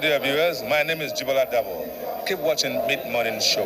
dear viewers. My name is Jibola Dabo. Keep watching Mid-Morning Show.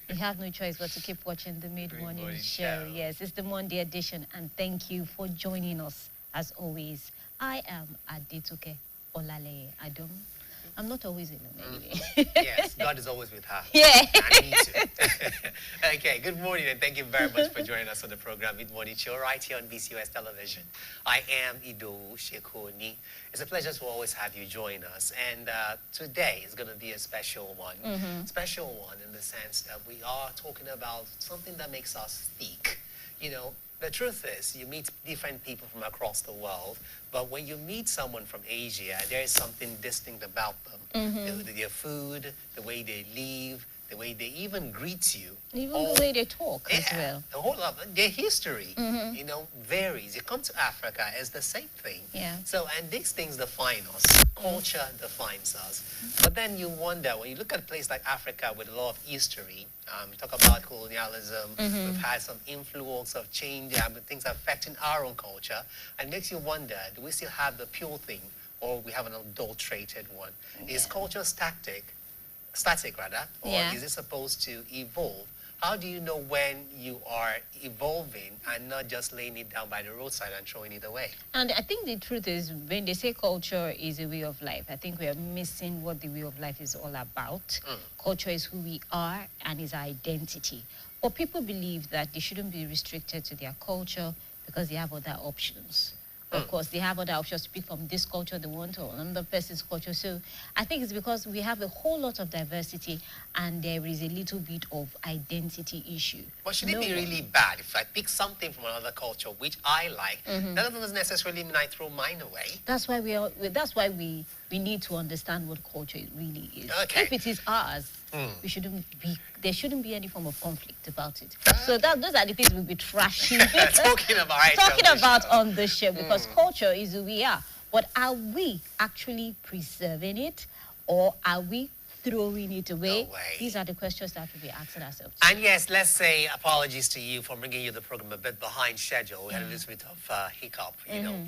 You have no choice but to keep watching the Mid-Morning Show. Yes, it's the Monday edition, and thank you for joining us as always. I am Adetoke Olale Adom. I'm not always alone anyway. Yes, God is always with her. Yeah. And me too. Okay, good morning and thank you very much for joining us on the program Mid-Morning Show right here on BCOS television. I am Ido Shekoni. It's a pleasure to always have you join us. And today is going to be a special one. Special one in the sense that we are talking about something that makes us think. You know, the truth is, you meet different people from across the world, but when you meet someone from Asia, there is something distinct about them. Their food, the way they live, the way they even greet you. Even the way they talk as well. The whole of their history, you know, varies. You come to Africa, it's the same thing. Yeah. So, and these things define us. Culture defines us. But then you wonder, when you look at a place like Africa with a lot of history, we talk about colonialism, we've had some influence of change, things affecting our own culture, and it makes you wonder, do we still have the pure thing, or we have an adulterated one? Is culture static rather, or is it supposed to evolve? How do you know when you are evolving and not just laying it down by the roadside and throwing it away? And I think the truth is, when they say culture is a way of life, I think we are missing what the way of life is all about. Culture is who we are and is our identity. But people believe that they shouldn't be restricted to their culture because they have other options. Of course, they have other options to pick from this culture they want or another person's culture. So I think it's because we have a whole lot of diversity and there is a little bit of identity issue. But should it be really bad if I pick something from another culture which I like? That doesn't necessarily mean I throw mine away. That's why we need to understand what culture really is. Okay. If it is ours, there shouldn't be any form of conflict about it. So those are the things we'll be trashing. Talking about on the show, because culture is who we are. But are we actually preserving it, or are we throwing it away? No way. These are the questions that we'll be asking ourselves. And yes, let's say apologies to you for bringing you the program a bit behind schedule. We had a little bit of hiccup, you know,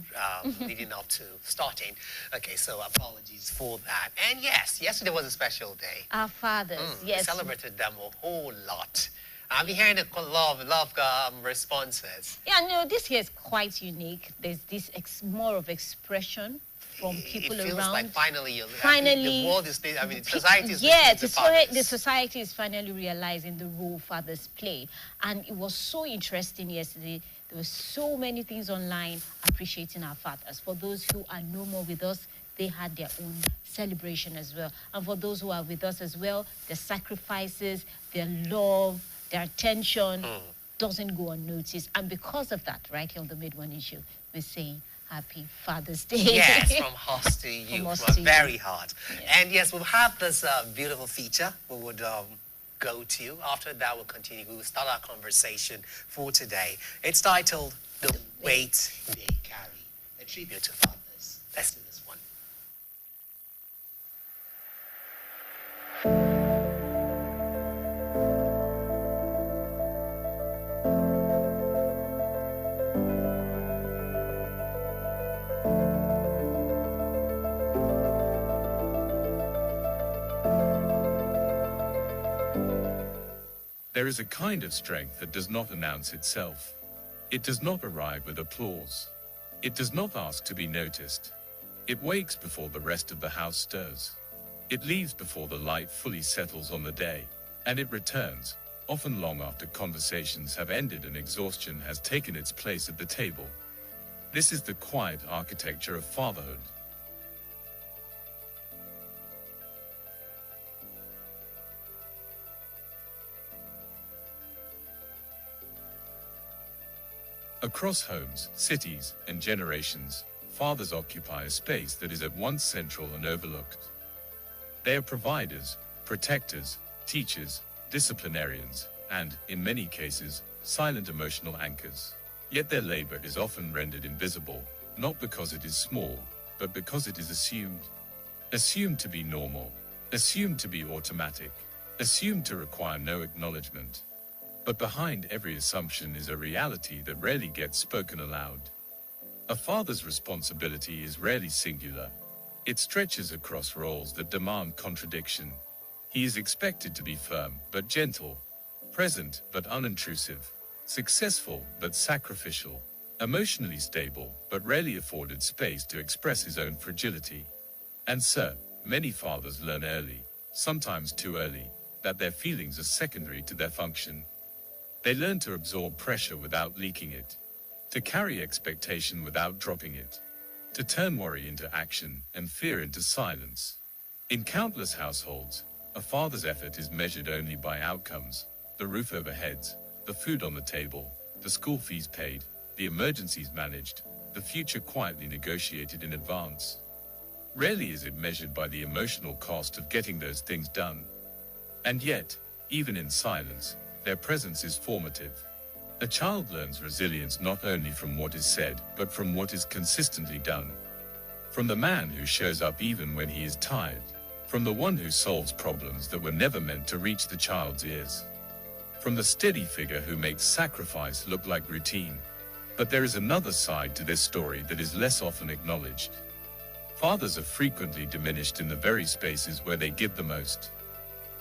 leading up to starting. Okay, so apologies for that. And yes, yesterday was a special day. Our fathers, yes. We celebrated them a whole lot. I've been hearing a lot of responses. Yeah, no, this year is quite unique. There's this more of expression from people it feels around. Like finally, the world is, I mean, society is the society is finally realizing the role fathers play. And it was so interesting yesterday. There were so many things online appreciating our fathers. For those who are no more with us, they had their own celebration as well. And for those who are with us as well, their sacrifices, their love, their attention doesn't go unnoticed. And because of that, right here on the Mid-Morning Show, we're saying Happy Father's Day. Yes, from us to you, from our very heart. Yeah. And yes, we'll have this beautiful feature we would go to. After that, we'll continue. We will start our conversation for today. It's titled The Weight They Carry, a tribute to fathers. Let's do this one. There is a kind of strength that does not announce itself. It does not arrive with applause. It does not ask to be noticed. It wakes before the rest of the house stirs. It leaves before the light fully settles on the day, and it returns, often long after conversations have ended and exhaustion has taken its place at the table. This is the quiet architecture of fatherhood. Across homes, cities, and generations, fathers occupy a space that is at once central and overlooked. They are providers, protectors, teachers, disciplinarians, and, in many cases, silent emotional anchors. Yet their labor is often rendered invisible, not because it is small, but because it is assumed. Assumed to be normal, assumed to be automatic, assumed to require no acknowledgement. But behind every assumption is a reality that rarely gets spoken aloud. A father's responsibility is rarely singular. It stretches across roles that demand contradiction. He is expected to be firm but gentle, present but unintrusive, successful but sacrificial, emotionally stable but rarely afforded space to express his own fragility. And so, many fathers learn early, sometimes too early, that their feelings are secondary to their function. They learn to absorb pressure without leaking it, to carry expectation without dropping it, to turn worry into action and fear into silence. In countless households, a father's effort is measured only by outcomes: the roof over heads, the food on the table, the school fees paid, the emergencies managed, the future quietly negotiated in advance. Rarely is it measured by the emotional cost of getting those things done. And yet, even in silence, their presence is formative. A child learns resilience not only from what is said, but from what is consistently done. From the man who shows up even when he is tired. From the one who solves problems that were never meant to reach the child's ears. From the steady figure who makes sacrifice look like routine. But there is another side to this story that is less often acknowledged. Fathers are frequently diminished in the very spaces where they give the most.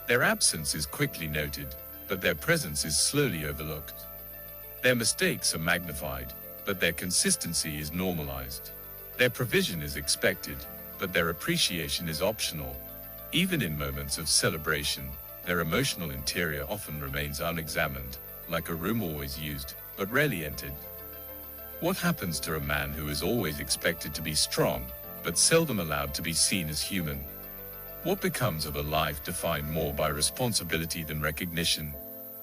Their absence is quickly noted, but their presence is slowly overlooked. Their mistakes are magnified, but their consistency is normalized. Their provision is expected, but their appreciation is optional. Even in moments of celebration, their emotional interior often remains unexamined, like a room always used, but rarely entered. What happens to a man who is always expected to be strong, but seldom allowed to be seen as human? What becomes of a life defined more by responsibility than recognition?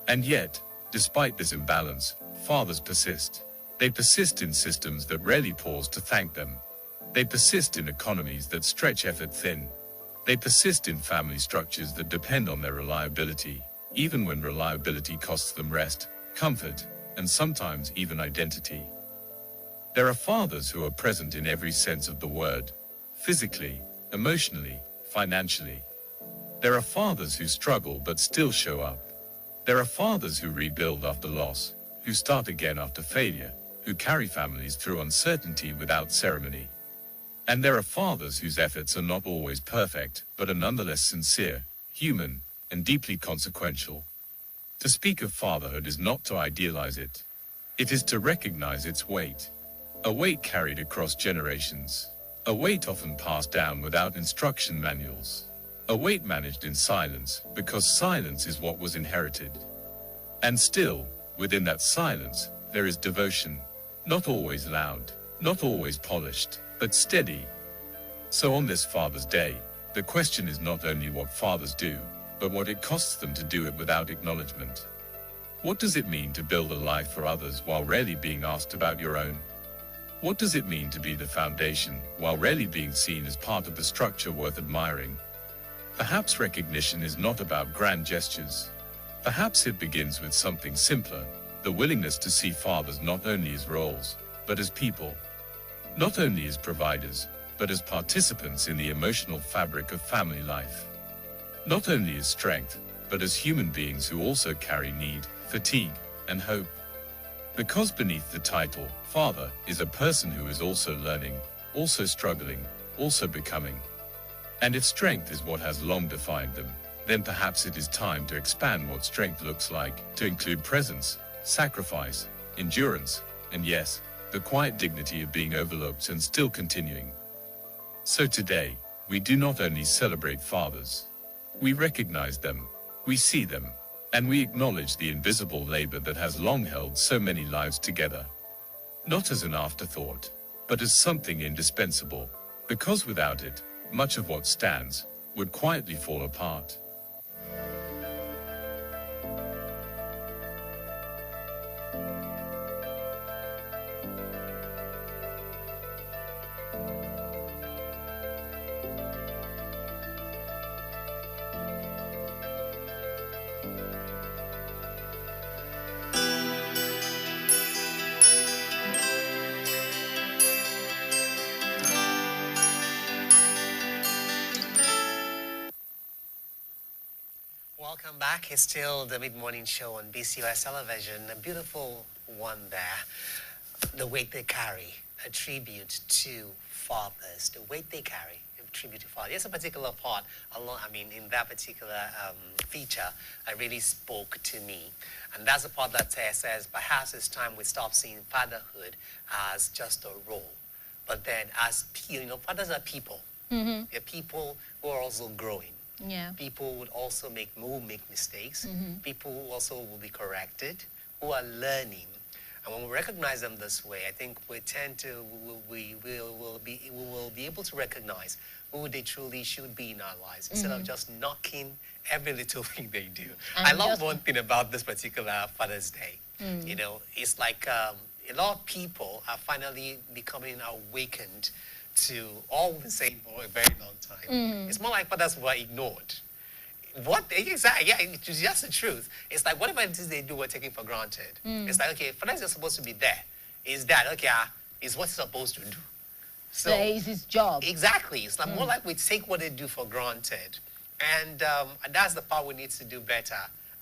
And yet, despite this imbalance, fathers persist. They persist in systems that rarely pause to thank them. They persist in economies that stretch effort thin. They persist in family structures that depend on their reliability, even when reliability costs them rest, comfort, and sometimes even identity. There are fathers who are present in every sense of the word, physically, emotionally, financially. There are fathers who struggle but still show up. There are fathers who rebuild after loss, who start again after failure, who carry families through uncertainty without ceremony. And there are fathers whose efforts are not always perfect, but are nonetheless sincere, human, and deeply consequential. To speak of fatherhood is not to idealize it. It is to recognize its weight. A weight carried across generations. A weight often passed down without instruction manuals. A weight managed in silence, because silence is what was inherited. And still, within that silence, there is devotion. Not always loud, not always polished, but steady. So on this Father's Day, the question is not only what fathers do, but what it costs them to do it without acknowledgement. What does it mean to build a life for others while rarely being asked about your own? What does it mean to be the foundation, while rarely being seen as part of the structure worth admiring? Perhaps recognition is not about grand gestures. Perhaps it begins with something simpler, the willingness to see fathers not only as roles, but as people. Not only as providers, but as participants in the emotional fabric of family life. Not only as strength, but as human beings who also carry need, fatigue, and hope. Because beneath the title, father, is a person who is also learning, also struggling, also becoming. And if strength is what has long defined them, then perhaps it is time to expand what strength looks like, to include presence, sacrifice, endurance, and yes, the quiet dignity of being overlooked and still continuing. So today, we do not only celebrate fathers. We recognize them, we see them, and we acknowledge the invisible labor that has long held so many lives together. Not as an afterthought, but as something indispensable, because without it, much of what stands would quietly fall apart. Welcome back. It's still the mid-morning show on BCOS television. A beautiful one there. The weight they carry. a tribute to fathers, the weight they carry, a tribute to fathers. There's a particular part, in that particular feature, that really spoke to me. And that's the part that says, perhaps it's time we stop seeing fatherhood as just a role. But then as, fathers are people. Mm-hmm. They're people who are also growing. Yeah. People would also make mistakes. Mm-hmm. People who also will be corrected, who are learning. And when we recognize them this way, I think we tend to, we will be able to recognize who they truly should be in our lives, instead of just knocking every little thing they do. And I love one thing about this particular Father's Day. It's like a lot of people are finally becoming awakened to all we've been saying for a very long time. It's more like fathers were ignored. What exactly? Yeah, it's just the truth. It's like whatever it is they do, we're taking for granted. It's like, okay, fathers are supposed to be there. Is that okay? Is what he's supposed to do. So it's his job. Exactly. It's like more like we take what they do for granted, and that's the part we need to do better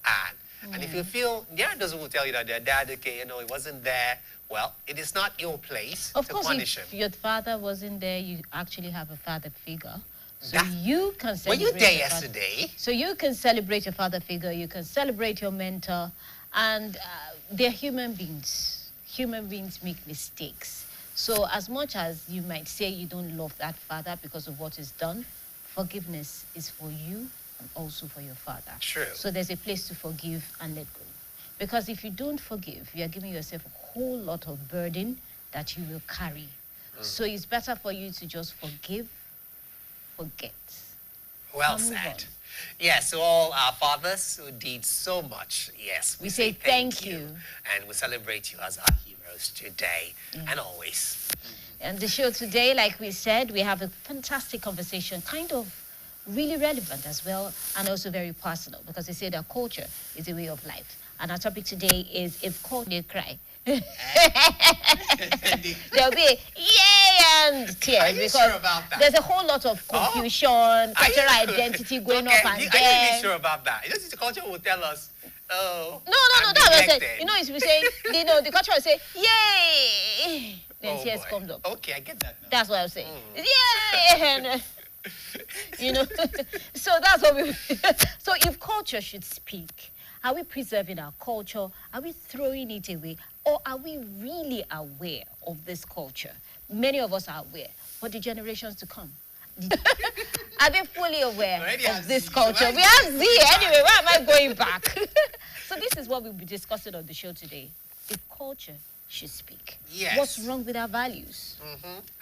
at. And if you feel, those will tell you that their dad, okay, it wasn't there. Well, it is not your place Of to course, punish if him. your father wasn't there, you actually have a father figure. So you can Were celebrate. you there your father- yesterday? So you can celebrate your father figure. You can celebrate your mentor, and they're human beings. Human beings make mistakes. So as much as you might say you don't love that father because of what is done, forgiveness is for you and also for your father. True. So there's a place to forgive and let go. Because if you don't forgive, you are giving yourself a whole lot of burden that you will carry. So it's better for you to just forgive, forget. Well And move on. said. Yes, to all our fathers who did so much, yes, We say thank you. And we celebrate you as our heroes today and always. And the show today, like we said, we have a fantastic conversation, kind of really relevant as well, and also very personal, because they say that culture is a way of life. And our topic today is if culture cry. There'll be yay and tears. Are you because sure about that? There's a whole lot of confusion, cultural identity going up and Are you down. really sure about that? The culture will tell us, oh, No, I'm that's what I said. neglected. If we say, the culture will say, yay, then tears boy. comes up. Okay, I get that now. That's what I'm saying. Yay! And, so that's what we. So if culture should speak, are we preserving our culture? Are we throwing it away? Or are we really aware of this culture? Many of us are aware, but the generations to come, are they fully aware Already of have this Z, so culture? why We is have it Z anyway. Where am I going back? So this is what we'll be discussing on the show today. If culture should speak, Yes. what's wrong with our values?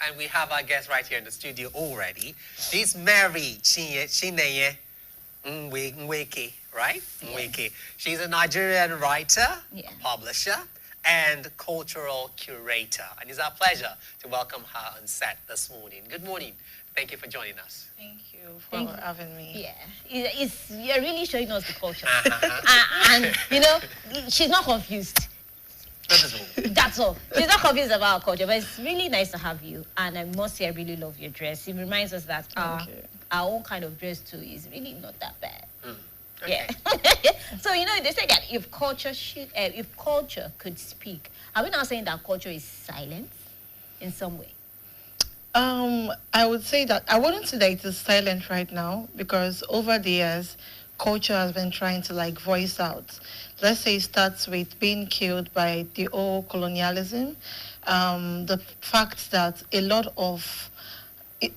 And we have our guest right here in the studio already. She's Mary Chineye Nweke, right? Nweke. She's a Nigerian writer, Yeah. a publisher, and cultural curator. And it's our pleasure to welcome her on set this morning. Good morning. Thank you for joining us. Thank you for Thank you. having me. Yeah, you're really showing us the culture. Uh-huh. And she's not confused. That is all. That's all. She's not confused about our culture, but it's really nice to have you. And I must say, I really love your dress. It reminds us that Thank you. our own kind of dress too is really not that bad. Okay. Yeah. So they say that if culture could speak, are we now saying that culture is silent in some way? I would say that I wouldn't say that it is silent right now, because over the years, culture has been trying to voice out. Let's say it starts with being killed by the old colonialism, the fact that a lot of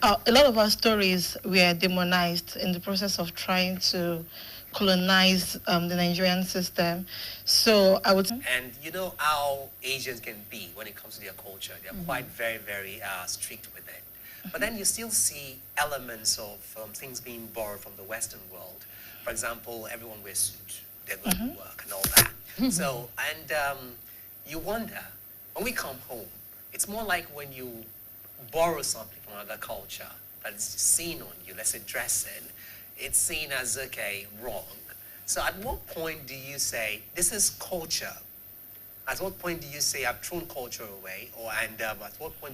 our stories were demonized in the process of trying to colonize the Nigerian system. So I would. And you know how Asians can be when it comes to their culture. They're quite very, very strict with it. But then you still see elements of things being borrowed from the Western world. For example, everyone wears suits. They're going to work and all that. So, and you wonder, when we come home, it's more like when you borrow something from another culture that is seen on you, let's say dressing, it's seen as, okay, wrong. So at what point do you say, this is culture? At what point do you say, I've thrown culture away? And at what point do